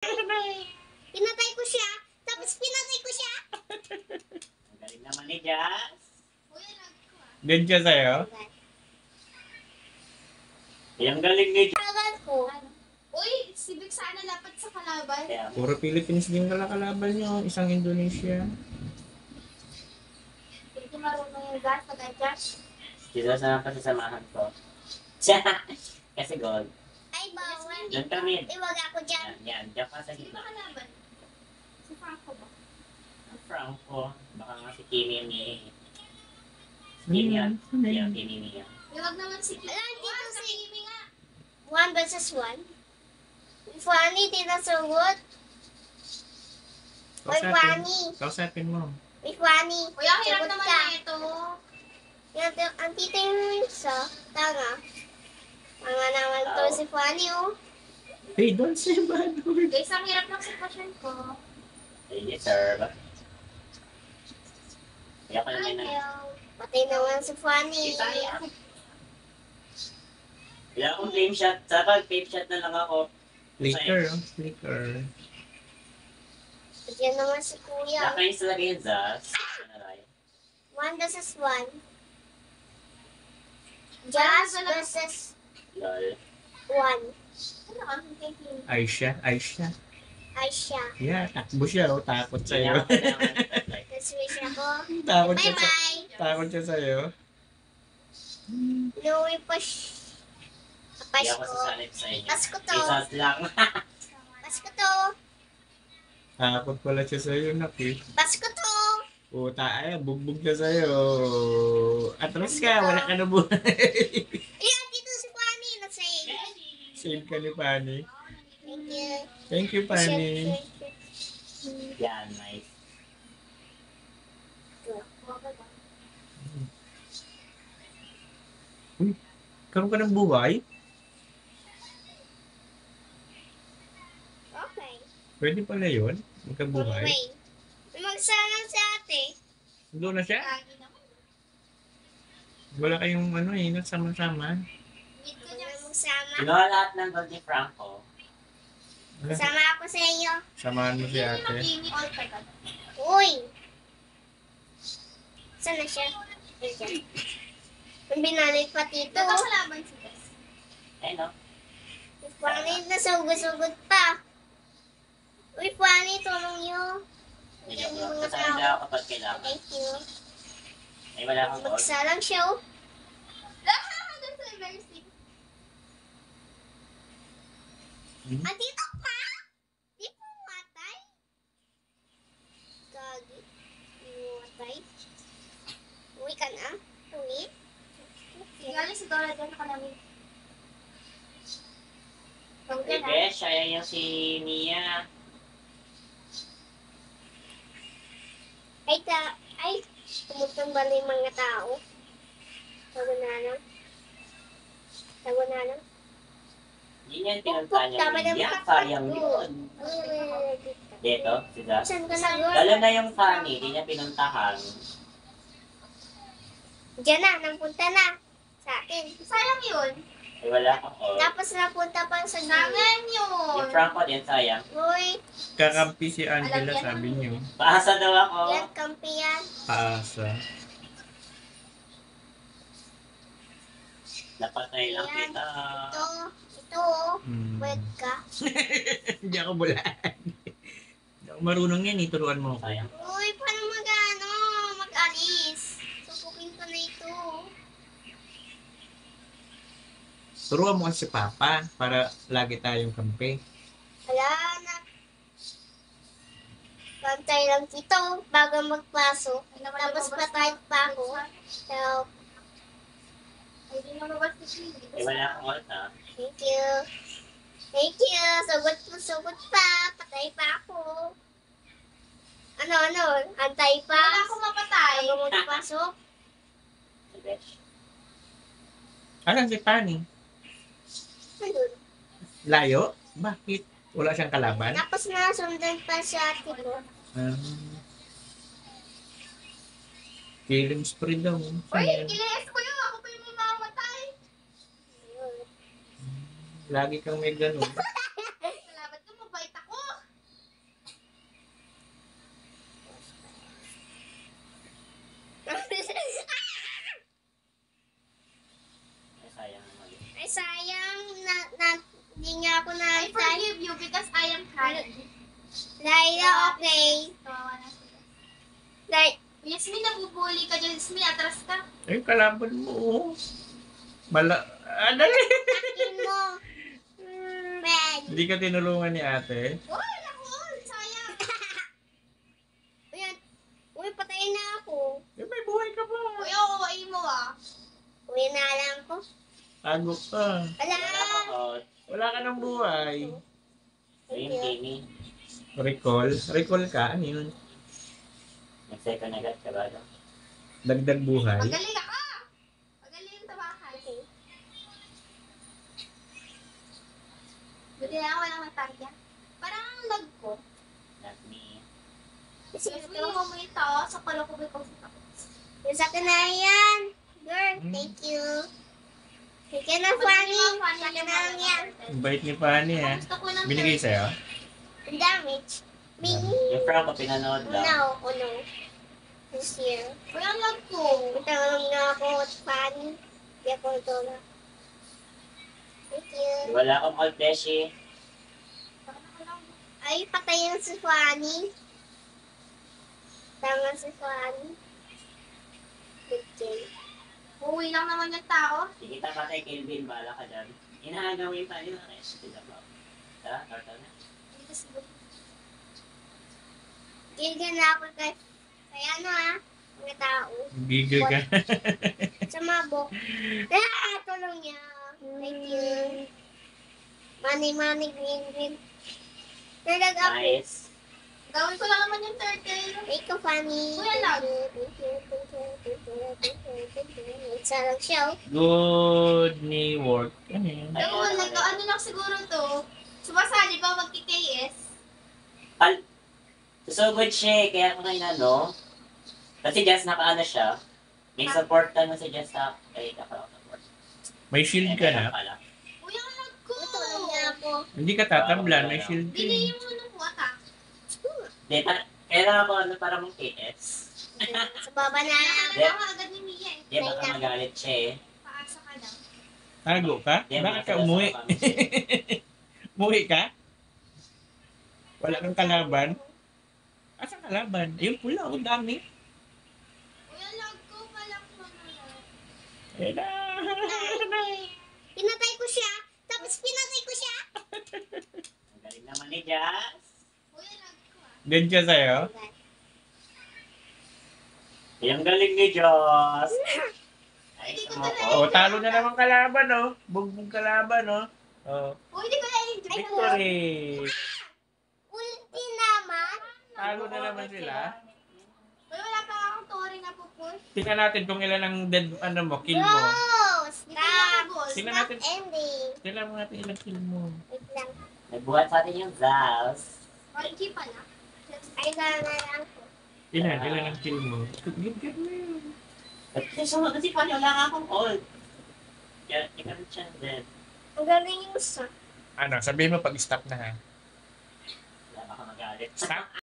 Pinatay ko siya. Tapos pinatay ko siya. Ang galing naman ni Jazz. Din siya sa'yo? Ang galing ni Jazz. Tagal ko. Uy, si Vic sana dapat sa kalaban. Kaya, Puro Philippines din kalaban nyo. Isang Indonesia. Hindi marunong yung gas pag-adjust. dito sa pasasamahan ko. Kasi gold. Ay, bawal. Doon kami. Iwag ako dyan. Yan. Diyan ka sa Sino gitna. kalaban? Si Franco ba? Ang Franco. Baka nga si Kimi ni... Kimi yan. Yan, Kimi niya. Iwag naman si Kimi. Alam, dito Sa si Kimi nga. 1 versus 1. Funny, di nasugot. Uy, funny. Kausapin mo. Uy, funny. Uy, ang hirap Sagot naman ka. na ito. Yan, ang tita yung isa. Tanga. Tanga naman to si Funny, oh. Hey, don't say bad word. Guys, ang hirap ng sitwasyon ko. Sige, sir. Kaya ka naman na. Patay naman si Funny. Kaya akong flame shot. Saka flame shot na lang ako. Flicker, oh. Flicker. Diyan naman si Kuya. Nakainis talaga yun, Zaz. 1 versus 1. Jazz versus Lol. 1. Ano ang kay Kimi? Aisha. Aisha. Yeah, takbo siya, oh. Takot sa'yo. Nag-switch ako. Takot siya sa... Bye-bye. Takot siya sa'yo. Inuwi pa Hindi ako Pasko. sasanip sa inyo. Pasko to. Isas lang. Pasko to. Takot pala siya sa'yo, Naki. Pasko to. Puta, ay, bugbog na sa'yo. Atras ka, wala ka na buhay. Ayan, dito si Fanny. Nag-save. Save ka ni Pani. Thank you. Thank you, Pani. Yan, nice. Karoon ka ng buhay? Okay. Pwede pala yun? Magkabuhay? Wait. Magsanang si ate. Doon na siya? Lagi naman. Wala kayong ano eh, nagsama-sama. Meet ko Huwag niya. na magsama. Kinuha lahat ng gold ni Franco. Sama ako sa iyo. Samahan mo si ate. Kimi all tagad. Uy! Saan na siya? Ayan. Ang binalit pa tito. Nagkakalaban si Gus. Eh, no? Fanny, nasugod-sugod pa. Uy, Fanny, tulong niyo. Medyo Ayan yung ko. mga Sasali tao. ako kapag kailangan. Thank you. Ay, wala akong gold. Magsalang siya, oh. Doon sa Mercy. Andito pa? Di po matay? Gagi. Di mo matay? Uwi ka na? Uwi? Galing si Dora dyan ka namin. Huwag Eh, ka na. besh, ayaw yung si Mia. Ay, tumutumba na yung mga tao. Tago na lang. Yun yung pinunta niya. Dapat ang Mia, pakpak sayang ko. yun. Dito, si Zaz. Saan ka na? Lalo na yung Fanny, di niya pinuntahan. Diyan na, napunta na. Sa akin. Sayang yun. Ay, wala akong gold. Tapos napunta pa sa gilid. Sayang yun. Yung Franco din, sayang. Uy, Kakampi si Angela, sabi niyo. Paasa daw ako. yan, kampi yan. Paasa. Napatay lang Ayan. kita. Ito, oh. Hmm. Wed ka. Hindi ako bulaan. Hindi ako marunong yan, ituruan mo ako. Sayang. Uy, paano mag-alis? Supukin ko na ito. Turuan mo kasi si Papa para lagi tayong kampi. Wala na. Pantay lang dito bago magpasok. Tapos patay pa ako. So, Ay, di na mabas si Kimi. Ay, wala akong gold na. thank you. Thank you. Sugot pa. Patay pa ako. Ano? Antay pa. Wala akong mapatay. Bago magpasok. Si besh. Alam si Pani? Andun. Layo? Bakit? Wala siyang kalaban? Tapos nasundan pa sa ate ko. Killing spree daw. Uy, ilayas ko yun. Ako pa yung mamamatay. Ayun. Lagi kang may ganun. Salamat ka, mabait ako. Laila, okay. Kawawa na sila. Like, Yasmin, nabubuli ka dyan. Yasmin, atras ka. Ay, kalaban mo. Oh. Dali. akin mo. Man. Hindi ka tinulungan ni ate. Uy, naku, sayang. Ayan. Uy, patayin na ako. Eh, may buhay ka pa. Uy, oo, mo ah. Uy, naalam ko. Tago ka. Wala. Wala ka out. Wala ka ng buhay. Ayun, Timmy. Recall ka? Ano yun? Nag-second agad ka ba? No? Dagdag buhay. Magaling ka! Magaling sa bahay. Buti na ako walang matarya. Parang ang lag ko. Not me. Kasi Yasmin, ito. mo mo yung tao sa palakubay ko sa tapos. Yung sa akin na yan. Girl, thank you. Sige na, Fanny. Sa akin na lang yan. Ang bait ni Fanny ha. Gusto ko ng Binigay sa'yo? Ang damage. Ming. Yung from ko pinanood lang. No, oh no. This year. Uy, ang lag ko. Matawag na ako at Fanny. Hindi ako ito na. Thank you. Wala akong all beshi. Ay, patayin si Fanny. Tama si Fanny. Good game. Uuwi lang naman yung tao. Sige, patay Kelvin. Bahala ka dyan. Inaagaw yung tayo na rest. Tara, turtle na. Dito siguro. Gilgan na ako kay ano ah. Mga tao. Gigil ka. Sa mabok. Ah, tulong niya. Thank you. Money, green. Talaga ako. Nice. Gawin ko lang naman yung turtle. Thank you, Fanny. Kuya lang. Thank you. Isa lang siya. Oh. Good ni work. Ano yun? Gawin, ano lang siguro to. Sumasali ba magki-KS? Susugod siya eh, kaya ako ngayon ano. Kasi Jess nakaano siya. May support ka na si Jess sa kay support. May shield ka na. Uy, ang lag ko. Tulong niya ako. Hindi ka tatablan. May shield ka. Dili yung ano ko attack. Kailangan ko ano para mong KS. Sa baba na. Yeah. Ako agad ni Mia eh. Di baka magalit siya eh. Paasa ka lang. Tago ka? Di Bakit ka umuwi? Umuwi ka? Wala kang kalaban? Asan kalaban? Ayun pula. Ang dami. Uy, ang lag ko pala ko na. Eh na. Pinatay ko siya. Tapos pinatay ko siya. Ang galing naman ni Jess. Uy, ang lag ko ah. Dead siya sa'yo? Ang galing ni Jess. Ay, Hindi ko mo talaga- ko. Oh, talo na naman kalaban, oh. Bugbog kalaban, oh. Oh, Uy, hindi ko na-enjoy. victory. Ulti naman. Talo na naman sila. Uy, wala pa akong tori na pupush. Tingnan natin kung ilan ang dead, ano mo, kill mo. Go! Hindi ko na Stop. boss. Tingnan Stop natin. ending. Tingnan mo natin ilang kill mo. Wait lang. Nagbuhat sa atin yung Zals. Mariki pa na. Ay, na lang ko. Ilan ang kill mo. Good mo yun. At susunod na si Fanny, wala nga akong old. Kaya, ikaw siya dead. Ang galing yung sa. Ano, sabihin mo pag stop na ha. Wala baka magalit. Stop.